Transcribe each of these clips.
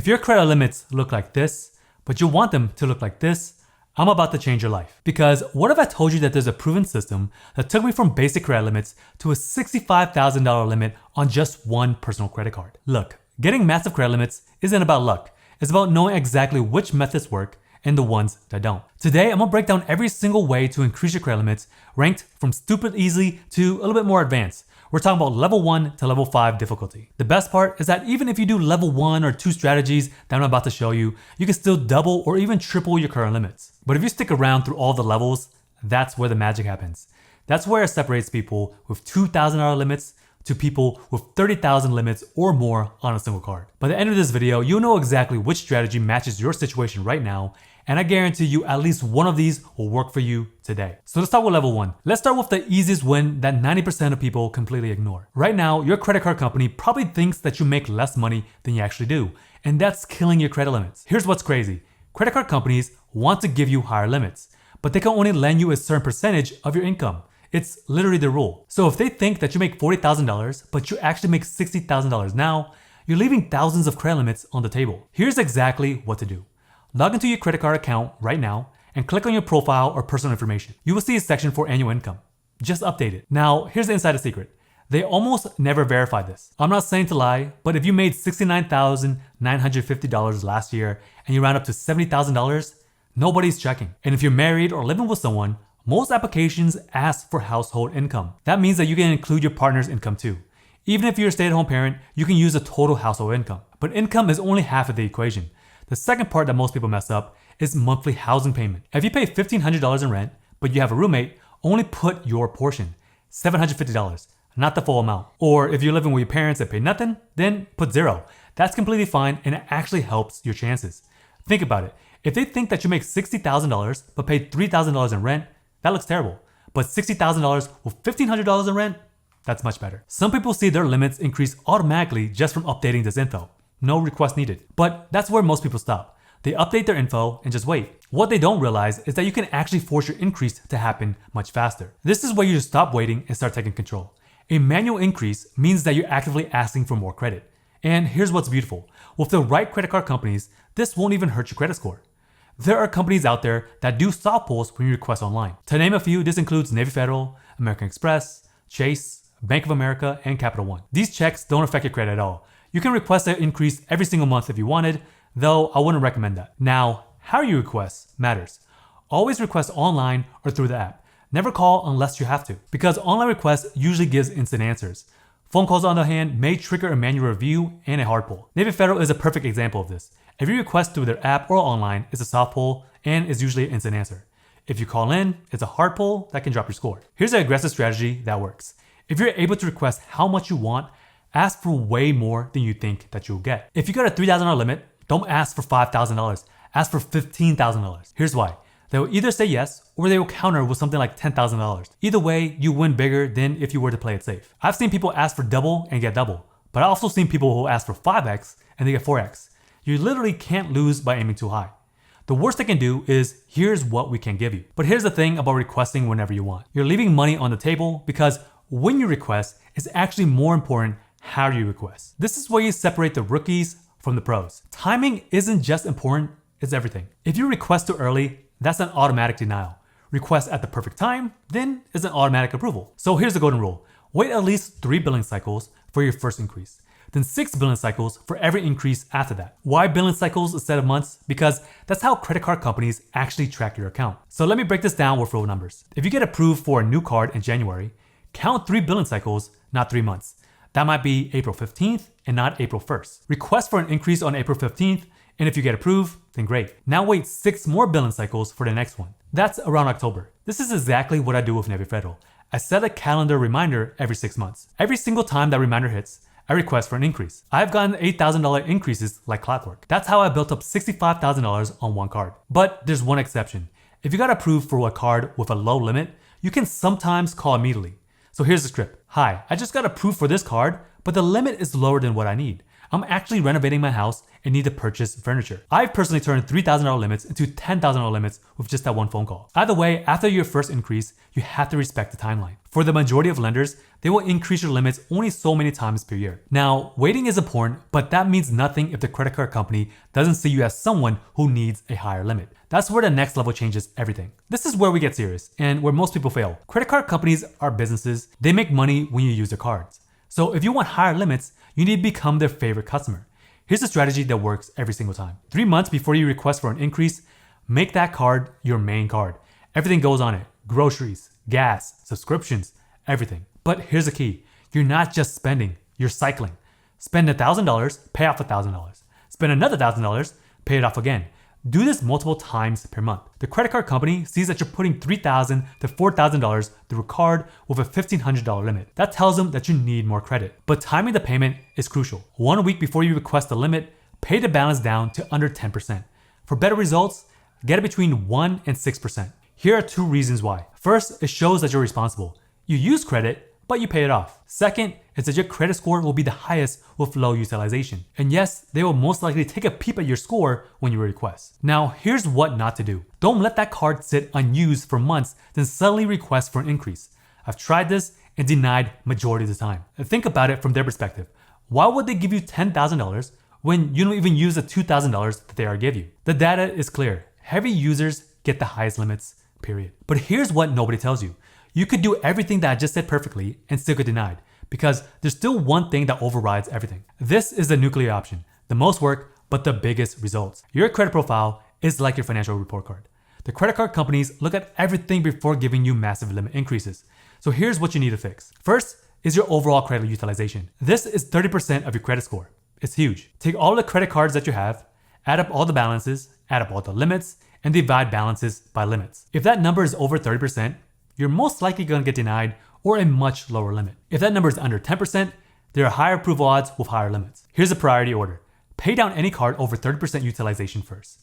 If your credit limits look like this, but you want them to look like this, I'm about to change your life. Because what if I told you that there's a proven system that took me from basic credit limits to a $65,000 limit on just one personal credit card? Look, getting massive credit limits isn't about luck. It's about knowing exactly which methods work and the ones that don't. Today, I'm gonna break down every single way to increase your credit limits, ranked from stupid easy to a little bit more advanced. We're talking about level 1 to level 5 difficulty. The best part is that even if you do level 1 or 2 strategies that I'm about to show you, you can still double or even triple your current limits. But if you stick around through all the levels, that's where the magic happens. That's where it separates people with $2,000 limits to people with 30,000 limits or more on a single card. By the end of this video, you'll know exactly which strategy matches your situation right now, and I guarantee you at least one of these will work for you today. So let's start with level 1. Let's start with the easiest win that 90% of people completely ignore. Right now, your credit card company probably thinks that you make less money than you actually do, and that's killing your credit limits. Here's what's crazy. Credit card companies want to give you higher limits, but they can only lend you a certain percentage of your income. It's literally the rule. So if they think that you make $40,000, but you actually make $60,000 now, you're leaving thousands of credit limits on the table. Here's exactly what to do. Log into your credit card account right now and click on your profile or personal information. You will see a section for annual income. Just update it. Now, here's the insider secret. They almost never verify this. I'm not saying to lie, but if you made $69,950 last year and you round up to $70,000, nobody's checking. And if you're married or living with someone, most applications ask for household income. That means that you can include your partner's income too. Even if you're a stay-at-home parent, you can use the total household income. But income is only half of the equation. The second part that most people mess up is monthly housing payment. If you pay $1,500 in rent, but you have a roommate, only put your portion, $750, not the full amount. Or if you're living with your parents that pay nothing, then put zero. That's completely fine and it actually helps your chances. Think about it. If they think that you make $60,000 but pay $3,000 in rent, that looks terrible. But $60,000 with $1,500 in rent, that's much better. Some people see their limits increase automatically just from updating this info. No request needed. But that's where most people stop. They update their info and just wait. What they don't realize is that you can actually force your increase to happen much faster. This is where you just stop waiting and start taking control. A manual increase means that you're actively asking for more credit. And here's what's beautiful. With the right credit card companies, this won't even hurt your credit score. There are companies out there that do soft pulls when you request online. To name a few, this includes Navy Federal, American Express, Chase, Bank of America, and Capital One. These checks don't affect your credit at all. You can request an increase every single month if you wanted, though I wouldn't recommend that. Now, how you request matters. Always request online or through the app. Never call unless you have to, because online requests usually gives instant answers. Phone calls on the other hand may trigger a manual review and a hard pull. Navy Federal is a perfect example of this. If you request through their app or online, it's a soft pull and is usually an instant answer. If you call in, it's a hard pull that can drop your score. Here's an aggressive strategy that works. If you're able to request how much you want, ask for way more than you think that you'll get. If you got a $3,000 limit, don't ask for $5,000. Ask for $15,000. Here's why. They will either say yes or they will counter with something like $10,000. Either way, you win bigger than if you were to play it safe. I've seen people ask for double and get double, but I've also seen people who ask for 5x and they get 4x. You literally can't lose by aiming too high. The worst they can do is, here's what we can give you. But here's the thing about requesting whenever you want. You're leaving money on the table because when you request, it's actually more important how you request. This is where you separate the rookies from the pros. Timing isn't just important, it's everything. If you request too early, that's an automatic denial. Request at the perfect time, then is an automatic approval. So here's the golden rule. Wait at least 3 billing cycles for your first increase. Then 6 billing cycles for every increase after that. Why billing cycles instead of months? Because that's how credit card companies actually track your account. So let me break this down with real numbers. If you get approved for a new card in January, count 3 billing cycles, not 3 months. That might be April 15th and not April 1st. Request for an increase on April 15th, and if you get approved, then great. Now wait 6 more billing cycles for the next one. That's around October. This is exactly what I do with Navy Federal. I set a calendar reminder every 6 months. Every single time that reminder hits, I request for an increase. I've gotten $8,000 increases like clockwork. That's how I built up $65,000 on one card. But there's one exception. If you got approved for a card with a low limit, you can sometimes call immediately. So here's the script. Hi, I just got approved for this card, but the limit is lower than what I need. I'm actually renovating my house and need to purchase furniture. I've personally turned $3,000 limits into $10,000 limits with just that one phone call. Either way, after your first increase, you have to respect the timeline. For the majority of lenders, they will increase your limits only so many times per year. Now, waiting is important, but that means nothing if the credit card company doesn't see you as someone who needs a higher limit. That's where the next level changes everything. This is where we get serious and where most people fail. Credit card companies are businesses. They make money when you use their cards. So if you want higher limits, you need to become their favorite customer. Here's a strategy that works every single time. 3 months before you request for an increase, make that card your main card. Everything goes on it. Groceries, gas, subscriptions, everything. But here's the key. You're not just spending, you're cycling. Spend $1,000, pay off $1,000. Spend another $1,000, pay it off again. Do this multiple times per month. The credit card company sees that you're putting $3,000 to $4,000 through a card with a $1,500 limit. That tells them that you need more credit. But timing the payment is crucial. 1 week before you request the limit, pay the balance down to under 10%. For better results, get it between 1 and 6%. Here are 2 reasons why. First, it shows that you're responsible. You use credit, but you pay it off. Second, is that your credit score will be the highest with low utilization. And yes, they will most likely take a peep at your score when you request. Now, here's what not to do. Don't let that card sit unused for months, then suddenly request for an increase. I've tried this and denied majority of the time. And think about it from their perspective. Why would they give you $10,000 when you don't even use the $2,000 that they are give you? The data is clear. Heavy users get the highest limits, period. But here's what nobody tells you. You could do everything that I just said perfectly and still get denied, because there's still one thing that overrides everything. This is the nuclear option. The most work, but the biggest results. Your credit profile is like your financial report card. The credit card companies look at everything before giving you massive limit increases. So here's what you need to fix. First is your overall credit utilization. This is 30% of your credit score. It's huge. Take all the credit cards that you have, add up all the balances, add up all the limits, and divide balances by limits. If that number is over 30%, you're most likely going to get denied or a much lower limit. If that number is under 10%, there are higher approval odds with higher limits. Here's the priority order. Pay down any card over 30% utilization first.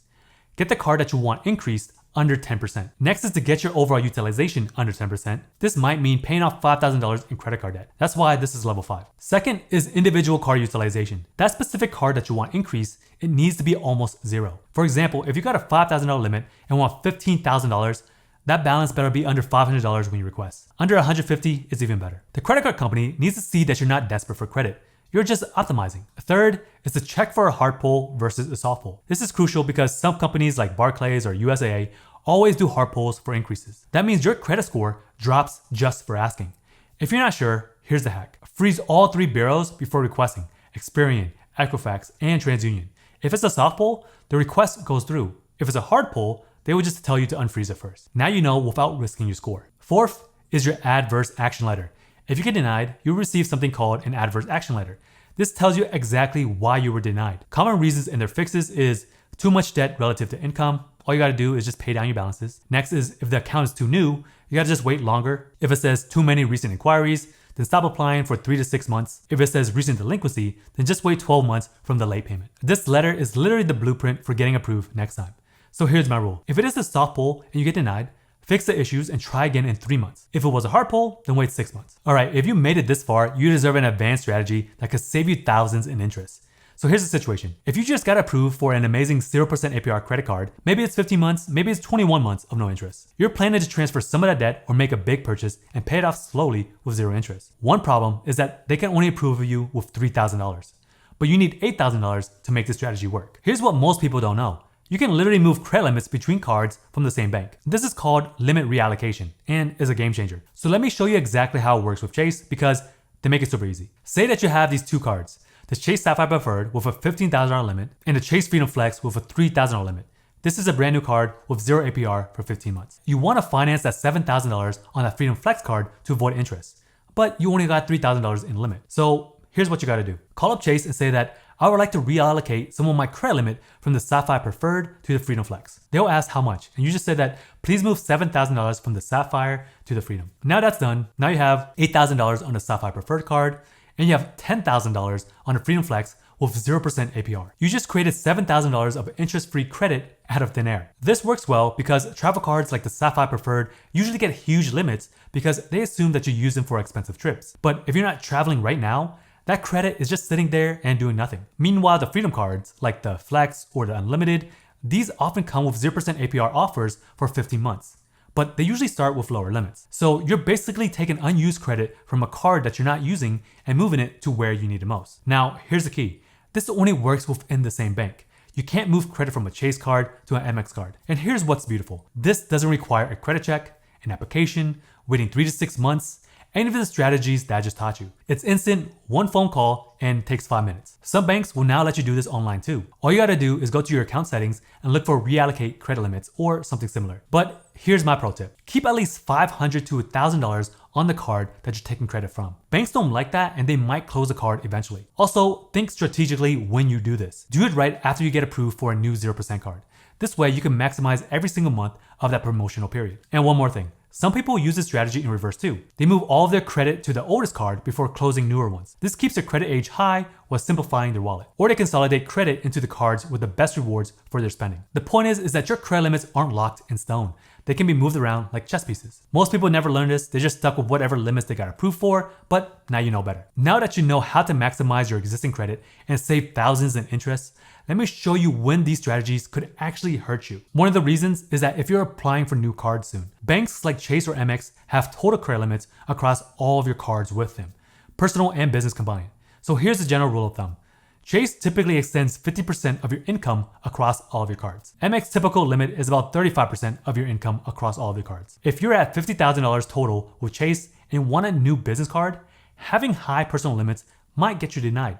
Get the card that you want increased under 10%. Next is to get your overall utilization under 10%. This might mean paying off $5,000 in credit card debt. That's why this is level 5. Second is individual card utilization. That specific card that you want increased, it needs to be almost zero. For example, if you got a $5,000 limit and want $15,000, that balance better be under $500 when you request. Under $150 is even better. The credit card company needs to see that you're not desperate for credit. You're just optimizing. Third is to check for a hard pull versus a soft pull. This is crucial because some companies like Barclays or USAA always do hard pulls for increases. That means your credit score drops just for asking. If you're not sure, here's the hack. Freeze all 3 bureaus before requesting: Experian, Equifax, and TransUnion. If it's a soft pull, the request goes through. If it's a hard pull, they will just tell you to unfreeze it first. Now you know without risking your score. Fourth is your adverse action letter. If you get denied, you'll receive something called an adverse action letter. This tells you exactly why you were denied. Common reasons in their fixes is too much debt relative to income. All you gotta do is just pay down your balances. Next is if the account is too new, you gotta just wait longer. If it says too many recent inquiries, then stop applying for 3 to 6 months. If it says recent delinquency, then just wait 12 months from the late payment. This letter is literally the blueprint for getting approved next time. So here's my rule. If it is a soft pull and you get denied, fix the issues and try again in 3 months. If it was a hard pull, then wait 6 months. All right, if you made it this far, you deserve an advanced strategy that could save you thousands in interest. So here's the situation. If you just got approved for an amazing 0% APR credit card, maybe it's 15 months, maybe it's 21 months of no interest. You're planning to transfer some of that debt or make a big purchase and pay it off slowly with 0 interest. One problem is that they can only approve you with $3,000, but you need $8,000 to make this strategy work. Here's what most people don't know. You can literally move credit limits between cards from the same bank. This is called limit reallocation and is a game changer. So let me show you exactly how it works with Chase because they make it super easy. Say that you have these 2 cards, the Chase Sapphire Preferred with a $15,000 limit and the Chase Freedom Flex with a $3,000 limit. This is a brand new card with 0 APR for 15 months. You want to finance that $7,000 on that Freedom Flex card to avoid interest, but you only got $3,000 in limit. So here's what you got to do. Call up Chase and say that I would like to reallocate some of my credit limit from the Sapphire Preferred to the Freedom Flex. They'll ask how much, and you just say that please move $7,000 from the Sapphire to the Freedom. Now that's done. Now you have $8,000 on the Sapphire Preferred card, and you have $10,000 on the Freedom Flex with 0% APR. You just created $7,000 of interest-free credit out of thin air. This works well because travel cards like the Sapphire Preferred usually get huge limits because they assume that you use them for expensive trips. But if you're not traveling right now, That credit is just sitting there and doing nothing. Meanwhile, the Freedom cards, like the Flex or the Unlimited, these often come with 0% APR offers for 15 months. But they usually start with lower limits. So you're basically taking unused credit from a card that you're not using and moving it to where you need it most. Now, here's the key. This only works within the same bank. You can't move credit from a Chase card to an Amex card. And here's what's beautiful. This doesn't require a credit check, an application, waiting 3 to 6 months, any of the strategies that I just taught you. It's instant, one phone call, and takes 5 minutes. Some banks will now let you do this online too. All you gotta do is go to your account settings and look for reallocate credit limits or something similar. But here's my pro tip. Keep at least $500 to $1,000 on the card that you're taking credit from. Banks don't like that and they might close the card eventually. Also, think strategically when you do this. Do it right after you get approved for a new 0% card. This way you can maximize every single month of that promotional period. And one more thing. Some people use this strategy in reverse too. They move all of their credit to the oldest card before closing newer ones. This keeps their credit age high while simplifying their wallet. Or they consolidate credit into the cards with the best rewards for their spending. The point is that your credit limits aren't locked in stone. They can be moved around like chess pieces. Most people never learn this, they're just stuck with whatever limits they got approved for, but now you know better. Now that you know how to maximize your existing credit and save thousands in interest, let me show you when these strategies could actually hurt you. One of the reasons is that if you're applying for new cards soon, banks like Chase or Amex have total credit limits across all of your cards with them, personal and business combined. So here's the general rule of thumb. Chase typically extends 50% of your income across all of your cards. Amex typical limit is about 35% of your income across all of your cards. If you're at $50,000 total with Chase and want a new business card, having high personal limits might get you denied.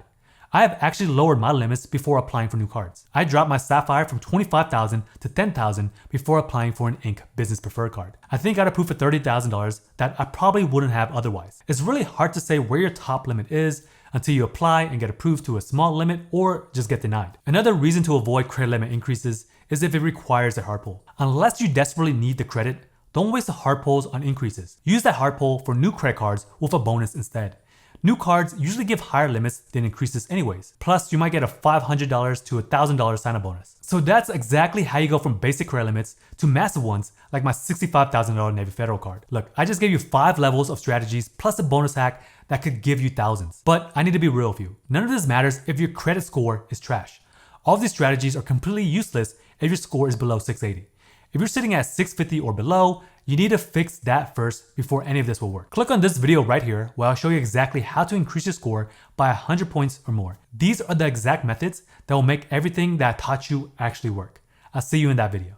I have actually lowered my limits before applying for new cards. I dropped my Sapphire from $25,000 to $10,000 before applying for an Ink Business Preferred card. I think I got approved for $30,000 that I probably wouldn't have otherwise. It's really hard to say where your top limit is until you apply and get approved to a small limit or just get denied. Another reason to avoid credit limit increases is if it requires a hard pull. Unless you desperately need the credit, don't waste the hard pulls on increases. Use that hard pull for new credit cards with a bonus instead. New cards usually give higher limits than increases anyways. Plus, you might get a $500 to $1,000 sign-up bonus. So that's exactly how you go from basic credit limits to massive ones like my $65,000 Navy Federal card. Look, I just gave you 5 levels of strategies plus a bonus hack that could give you thousands. But I need to be real with you. None of this matters if your credit score is trash. All of these strategies are completely useless if your score is below 680. If you're sitting at 650 or below, you need to fix that first before any of this will work. Click on this video right here where I'll show you exactly how to increase your score by 100 points or more. These are the exact methods that will make everything that I taught you actually work. I'll see you in that video.